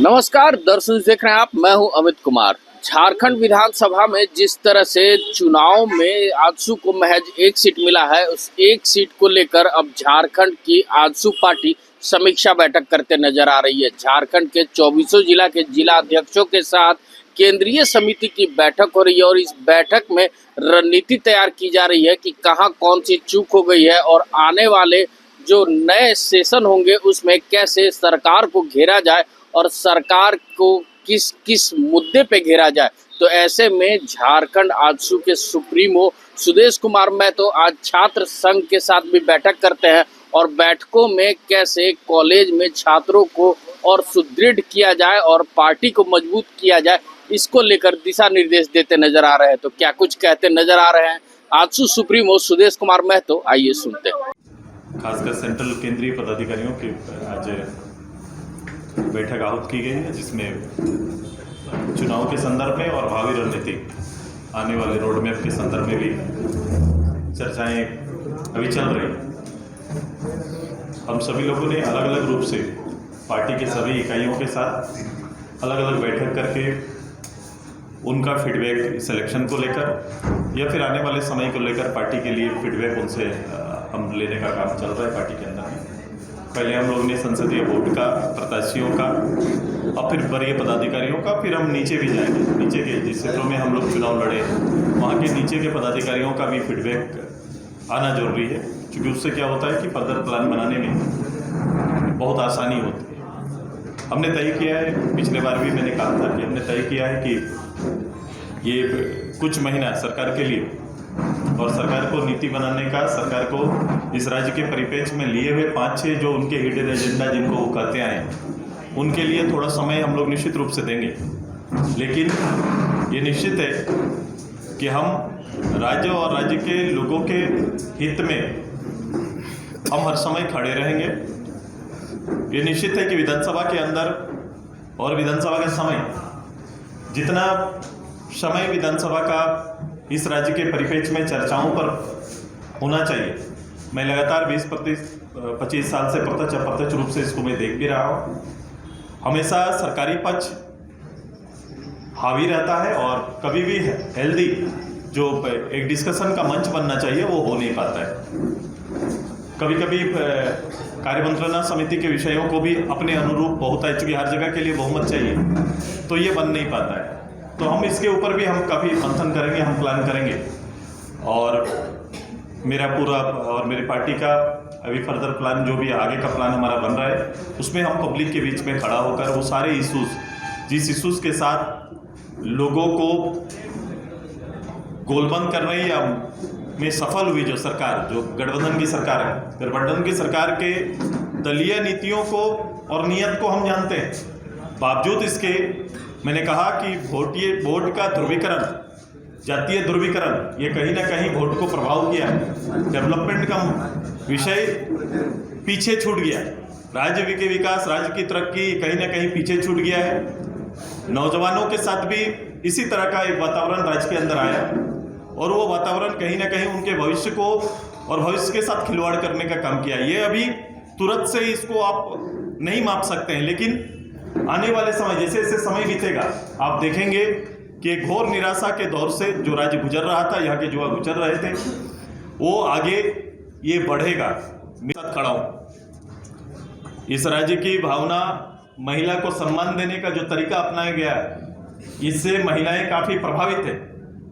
नमस्कार दर्शक देख रहे हैं आप। मैं हूं अमित कुमार। झारखंड विधानसभा में जिस तरह से चुनाव में आजसू को महज एक सीट मिला है, उस एक सीट को लेकर अब झारखंड की आजसू पार्टी समीक्षा बैठक करते नजर आ रही है। झारखंड के 24 जिला के जिला अध्यक्षों के साथ केंद्रीय समिति की बैठक हो रही है और इस बैठक में रणनीति तैयार की जा रही है कि कहाँ कौन सी चूक हो गई है और आने वाले जो नए सेशन होंगे उसमें कैसे सरकार को घेरा जाए और सरकार को किस किस मुद्दे पे घेरा जाए। तो ऐसे में झारखंड आजसू के सुप्रीमो सुदेश कुमार महतो आज छात्र संघ के साथ भी बैठक करते हैं और बैठकों में कैसे कॉलेज में छात्रों को और सुदृढ़ किया जाए और पार्टी को मजबूत किया जाए, इसको लेकर दिशा निर्देश देते नजर आ रहे हैं। तो क्या कुछ कहते नजर आ रहे हैं आजसू सुप्रीमो सुदेश कुमार महतो, आइए सुनते हैं। खासकर सेंट्रल केंद्रीय पदाधिकारियों की आज बैठक आहूत की गई है, जिसमें चुनाव के संदर्भ में और भावी रणनीति आने वाले रोड मैप के संदर्भ में भी चर्चाएं अभी चल रही हैं। हम सभी लोगों ने अलग अलग रूप से पार्टी के सभी इकाइयों के साथ अलग अलग बैठक करके उनका फीडबैक सिलेक्शन को लेकर या फिर आने वाले समय को लेकर पार्टी के लिए फीडबैक उनसे हम लेने का काम चल रहा है पार्टी के अंदर में। पहले हम लोगों ने संसदीय बोर्ड का, प्रत्याशियों का और फिर वरीय पदाधिकारियों का, फिर हम नीचे भी जाएंगे। नीचे के जिस क्षेत्रों में हम लोग चुनाव लड़े वहाँ के नीचे के पदाधिकारियों का भी फीडबैक आना जरूरी है, क्योंकि उससे क्या होता है कि फर्दर प्लान बनाने में बहुत आसानी होती है। हमने तय किया है, पिछले बार भी मैंने कहा था कि हमने तय किया है कि ये कुछ महीना सरकार के लिए और सरकार को नीति बनाने का, सरकार को इस राज्य के परिप्रेक्ष्य में लिए हुए 5-6 जो उनके हिडन एजेंडा जिनको वो कहते आए, उनके लिए थोड़ा समय हम लोग निश्चित रूप से देंगे। लेकिन ये निश्चित है कि हम राज्य और राज्य के लोगों के हित में हम हर समय खड़े रहेंगे। ये निश्चित है कि विधानसभा के अंदर और विधानसभा के समय, जितना समय विधानसभा का इस राज्य के परिप्रेक्ष्य में चर्चाओं पर होना चाहिए, मैं लगातार 20-25 साल से प्रत्यक्ष अप्रत्यक्ष रूप से इसको मैं देख भी रहा हूँ। हमेशा सरकारी पक्ष हावी रहता है और कभी भी हेल्दी जो एक डिस्कशन का मंच बनना चाहिए वो हो नहीं पाता है। कभी कभी कार्यमंत्रणा समिति के विषयों को भी अपने अनुरूप होता है, चूँकि हर जगह के लिए बहुमत चाहिए, तो ये बन नहीं पाता है। तो हम इसके ऊपर भी हम काफ़ी मंथन करेंगे, हम प्लान करेंगे और मेरा पूरा और मेरी पार्टी का अभी फर्दर प्लान जो भी आगे का प्लान हमारा बन रहा है, उसमें हम पब्लिक के बीच में खड़ा होकर वो सारे इश्यूज़, जिस इश्यूज़ के साथ लोगों को गोलबंद कर रही या में सफल हुई जो सरकार, जो गठबंधन की सरकार है, गठबंधन की सरकार के दलीय नीतियों को और नियत को हम जानते हैं। बावजूद इसके मैंने कहा कि वोट का ध्रुवीकरण, जातीय ध्रुवीकरण, ये कहीं ना कहीं वोट को प्रभाव किया है। डेवलपमेंट का विषय पीछे छूट गया, राज्य के विकास, राज्य की तरक्की कहीं ना कहीं पीछे छूट गया है। नौजवानों के साथ भी इसी तरह का एक वातावरण राज्य के अंदर आया और वो वातावरण कहीं ना कहीं उनके भविष्य को और भविष्य के साथ खिलवाड़ करने का काम किया। ये अभी तुरंत से इसको आप नहीं माप सकते हैं, लेकिन आने वाले समय, जैसे जैसे समय बीतेगा, आप देखेंगे कि घोर निराशा के दौर से जो राज्य गुजर रहा था, यहाँ के युवा गुजर रहे थे, वो आगे ये बढ़ेगा। मैं साथ खड़ा हूँ। इस राज्य की भावना, महिला को सम्मान देने का जो तरीका अपनाया गया है, इससे महिलाएं काफ़ी प्रभावित है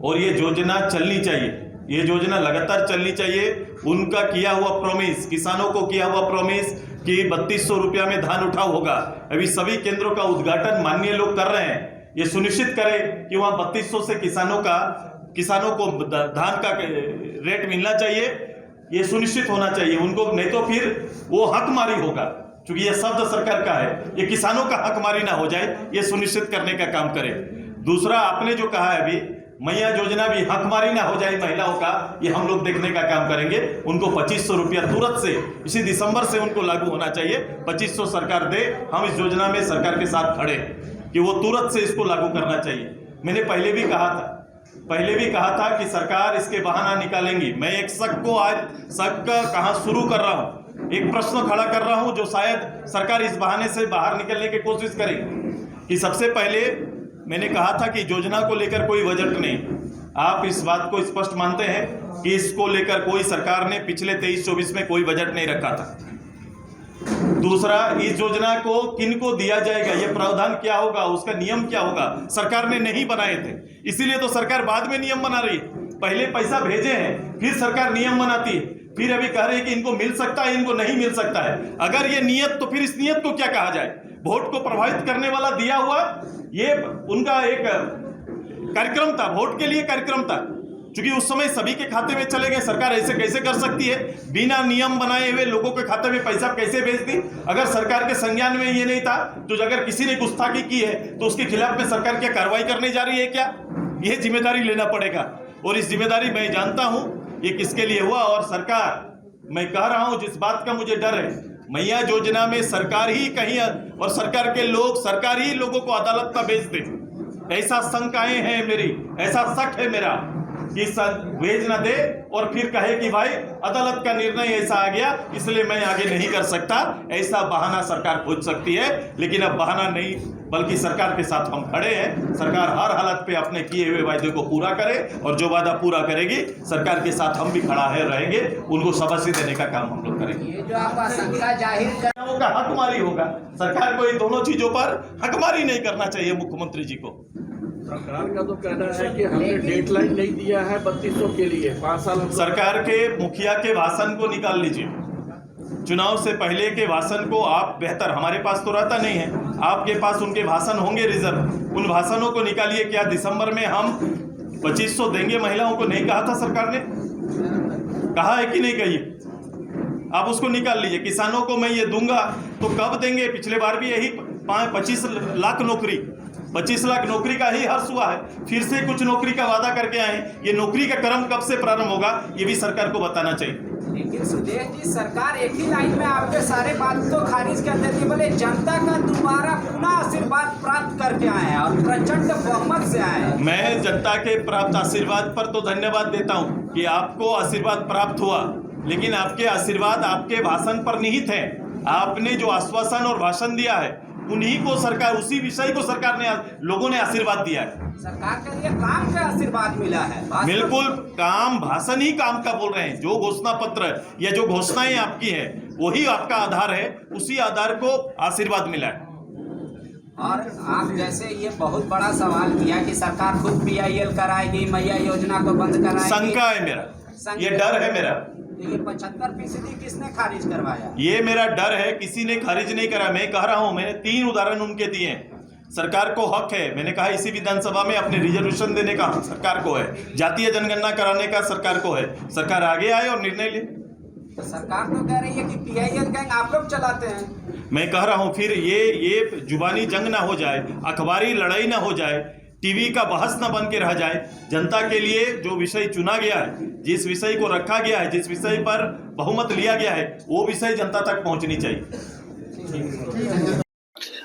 और ये योजना चलनी चाहिए, ये योजना लगातार चलनी चाहिए। उनका किया हुआ प्रॉमिस, किसानों को किया हुआ प्रॉमिस कि 3200 रुपया में धान उठाव होगा, अभी सभी केंद्रों का उद्घाटन माननीय लोग कर रहे हैं। ये सुनिश्चित करें कि वहाँ 3200 से किसानों को धान का रेट मिलना चाहिए, ये सुनिश्चित होना चाहिए उनको, नहीं तो फिर वो हकमारी होगा, क्योंकि ये शब्द सरकार का है, ये किसानों का हकमारी ना हो जाए, ये सुनिश्चित करने का काम करें। दूसरा, आपने जो कहा है अभी, मैया योजना भी हकमारी ना हो जाए महिलाओं का, ये हम लोग देखने का काम करेंगे। उनको 2500 रुपया तुरंत से इसी दिसंबर से उनको लागू होना चाहिए। 2500 सरकार दे, हम इस योजना में सरकार के साथ खड़े कि वो तुरंत से इसको लागू करना चाहिए। मैंने पहले भी कहा था कि सरकार इसके बहाना निकालेंगी। मैं एक शक को आज कहाँ शुरू कर रहा हूँ, एक प्रश्न खड़ा कर रहा हूं जो शायद सरकार इस बहाने से बाहर निकलने की कोशिश करे कि सबसे पहले मैंने कहा था कि योजना को लेकर कोई बजट नहीं। आप इस बात को स्पष्ट मानते हैं कि इसको लेकर कोई सरकार ने पिछले 23-24 में कोई बजट नहीं रखा था। दूसरा, इस योजना को किनको दिया जाएगा, ये प्रावधान क्या होगा, उसका नियम क्या होगा, सरकार ने नहीं बनाए थे। इसीलिए तो सरकार बाद में नियम बना रही है। पहले पैसा भेजे हैं, फिर सरकार नियम बनाती है, फिर अभी कह रही है कि इनको मिल सकता है, इनको नहीं मिल सकता है। अगर ये नियत, तो फिर इस नियत को क्या कहा जाए? वोट को प्रभावित करने वाला दिया हुआ ये उनका एक कार्यक्रम था, वोट के लिए कार्यक्रम था। क्योंकि उस समय सभी के खाते में चले गए। सरकार ऐसे कैसे कर सकती है? बिना नियम बनाए हुए लोगों के खाते में पैसा कैसे भेज दी? अगर सरकार के संज्ञान में ये नहीं था, तो अगर किसी ने गुस्ताखी की है तो उसके खिलाफ में सरकार क्या कार्रवाई करने जा रही है क्या? यह जिम्मेदारी लेना पड़ेगा। और इस जिम्मेदारी मैं जानता हूं ये किसके लिए हुआ। और सरकार, मैं कह रहा हूं, जिस बात का मुझे डर है, मैया योजना में सरकार ही कहीं और सरकार के लोग, सरकार ही लोगों को अदालत का भेज दे, ऐसा शंकाएं हैं मेरी, ऐसा शक है मेरा कि भेज न दे और फिर कहे कि भाई अदालत का निर्णय ऐसा आ गया इसलिए मैं आगे नहीं कर सकता। ऐसा बहाना सरकार खोज सकती है, लेकिन अब बहाना नहीं, बल्कि सरकार के साथ हम खड़े हैं। सरकार हर हालत पे अपने किए हुए वायदे को पूरा करे, और जो वादा पूरा करेगी सरकार के साथ हम भी खड़ा है रहेंगे, उनको शाबाशी देने का काम हम लोग करेंगे। ये जो आप आशंका जाहिर कर का हकमारी होगा, सरकार को इन दोनों चीजों पर हकमारी नहीं करना चाहिए मुख्यमंत्री जी को। सरकार का तो कहना है कि हमने डेडलाइन नहीं दिया है 3200 के लिए, 5 साल। सरकार के मुखिया के भाषण को निकाल लीजिए, चुनाव से पहले के भाषण को आप बेहतर, हमारे पास तो रहता नहीं है, आपके पास उनके भाषण होंगे रिजर्व, उन भाषणों को निकालिए। क्या दिसंबर में हम 2500 देंगे महिलाओं को? नहीं कहा था सरकार ने? कहा है कि नहीं? कहिए, आप उसको निकाल लीजिए। किसानों को मैं ये दूंगा, तो कब देंगे? पिछले बार भी यही 25 लाख नौकरी, 25 लाख नौकरी का ही हर्ष हुआ है, फिर से कुछ नौकरी का वादा करके आए। ये नौकरी का क्रम कब से प्रारंभ होगा, ये भी सरकार को बताना चाहिए। लेकिन सुदेश जी, सरकार एक ही लाइन में आपके सारे बात को खारिज कर देती है, बोले जनता का दोबारा पुनः आशीर्वाद प्राप्त करके आए हैं और प्रचंड बहुमत से आए हैं। मैं जनता के प्राप्त आशीर्वाद पर तो धन्यवाद देता हूँ कि आपको आशीर्वाद प्राप्त हुआ, लेकिन आपके आशीर्वाद आपके भाषण पर निहित है। आपने जो आश्वासन और भाषण दिया है, उन्हीं को सरकार, उसी विषय को सरकार ने, लोगों ने आशीर्वाद दिया है। सरकार के लिए काम का आशीर्वाद मिला है। बिल्कुल, काम, भाषण ही काम का बोल रहे हैं। जो घोषणा पत्र या जो घोषणाएं आपकी है, वही आपका आधार है, उसी आधार को आशीर्वाद मिला है। और आप जैसे ये बहुत बड़ा सवाल किया कि सरकार खुद PIL कराएगी, मैया योजना को बंद कराएगी, शंका है मेरा, ये डर है मेरा। तो ये 75% किसने खारिज करवाया? ये मेरा डर है, किसी ने खारिज नहीं करा। मैं कह रहा हूं, मैंने 3 उदाहरण उनके दिए हैं। सरकार को हक है, मैंने कहा इसी विधानसभा में अपने रिजर्वेशन देने का हक सरकार को है, जातीय जनगणना कराने का सरकार को है। सरकार आगे आए और निर्णय ले। तो सरकार तो कह रही है कि PIL गैंग आप लोग चलाते हैं। मैं कह रहा हूं, फिर ये जुबानी जंग ना हो जाए, अखबारी लड़ाई ना हो जाए, टीवी का बहस न बन के रह जाए। जनता के लिए जो विषय चुना गया है, जिस विषय को रखा गया है, जिस विषय पर बहुमत लिया गया है, वो विषय जनता तक पहुंचनी चाहिए।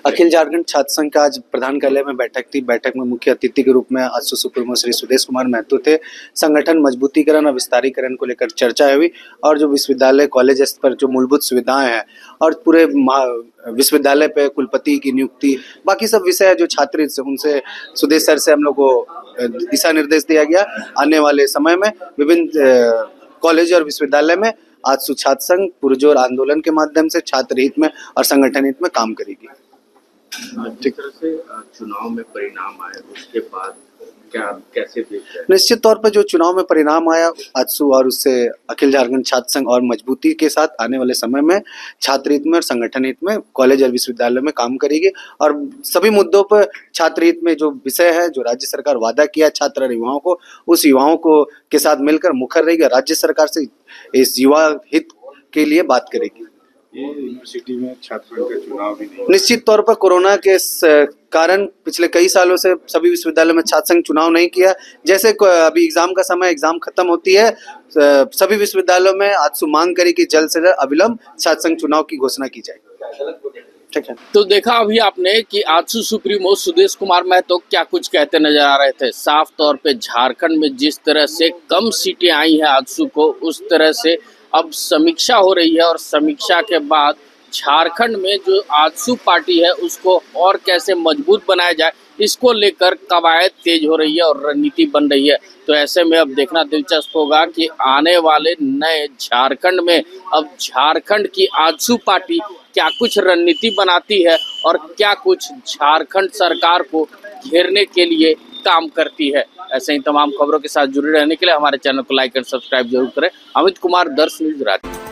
अखिल झारखंड छात्र संघ का आज प्रधान कार्यालय में बैठक थी। बैठक में मुख्य अतिथि के रूप में आजसू सुप्रीमो श्री सुदेश कुमार महतो थे। संगठन मजबूतीकरण और विस्तारीकरण को लेकर चर्चा हुई और जो विश्वविद्यालय कॉलेज स्तर पर जो मूलभूत सुविधाएं हैं और पूरे विश्वविद्यालय पे कुलपति की नियुक्ति, बाकी सब विषय जो छात्र उनसे सुदेश सर से हम लोग को दिशा निर्देश दिया गया। आने वाले समय में विभिन्न कॉलेज और विश्वविद्यालय में आजसू छात्र संघ पुरजोर आंदोलन के माध्यम से छात्र हित में और संगठन हित में काम करेगी। जिस तरह से चुनाव में परिणाम आए उसके बाद क्या कैसे देखते हैं? निश्चित तौर पर जो चुनाव में परिणाम आया, आजसू और उससे अखिल झारखंड छात्र संघ और मजबूती के साथ आने वाले समय में छात्र हित में और संगठन हित में कॉलेज और विश्वविद्यालय में काम करेगी और सभी मुद्दों पर छात्र हित में जो विषय है, जो राज्य सरकार वादा किया छात्र और युवाओं को, उस युवाओं को के साथ मिलकर मुखर रहेगी। राज्य सरकार से इस युवा हित के लिए बात करेगी। ये यूनिवर्सिटी में छात्रों का चुनाव भी नहीं, निश्चित तौर पर कोरोना के कारण पिछले कई सालों से सभी विश्वविद्यालयों में छात्र संघ चुनाव नहीं किया। जैसे अभी एग्जाम का समय, एग्जाम खत्म होती है, सभी विश्वविद्यालयों में आजसू मांग करी कि जल्द से जल्द अविलंब छात्र संघ चुनाव की घोषणा की जाए। ठीक है। तो देखा अभी आपने कि आजसू सुप्रीमो सुदेश कुमार महतो क्या कुछ कहते नजर आ रहे थे। साफ तौर पे झारखंड में जिस तरह से कम सीटें आई हैं आजसू को, उस तरह से अब समीक्षा हो रही है और समीक्षा के बाद झारखंड में जो आजसू पार्टी है उसको और कैसे मजबूत बनाया जाए, इसको लेकर कवायद तेज हो रही है और रणनीति बन रही है। तो ऐसे में अब देखना दिलचस्प होगा कि आने वाले नए झारखंड में अब झारखंड की आजसू पार्टी क्या कुछ रणनीति बनाती है और क्या कुछ झारखंड सरकार को घेरने के लिए काम करती है। ऐसे ही तमाम खबरों के साथ जुड़े रहने के लिए हमारे चैनल को लाइक और सब्सक्राइब जरूर करें। अमित कुमार, दर्श न्यूज, रांची।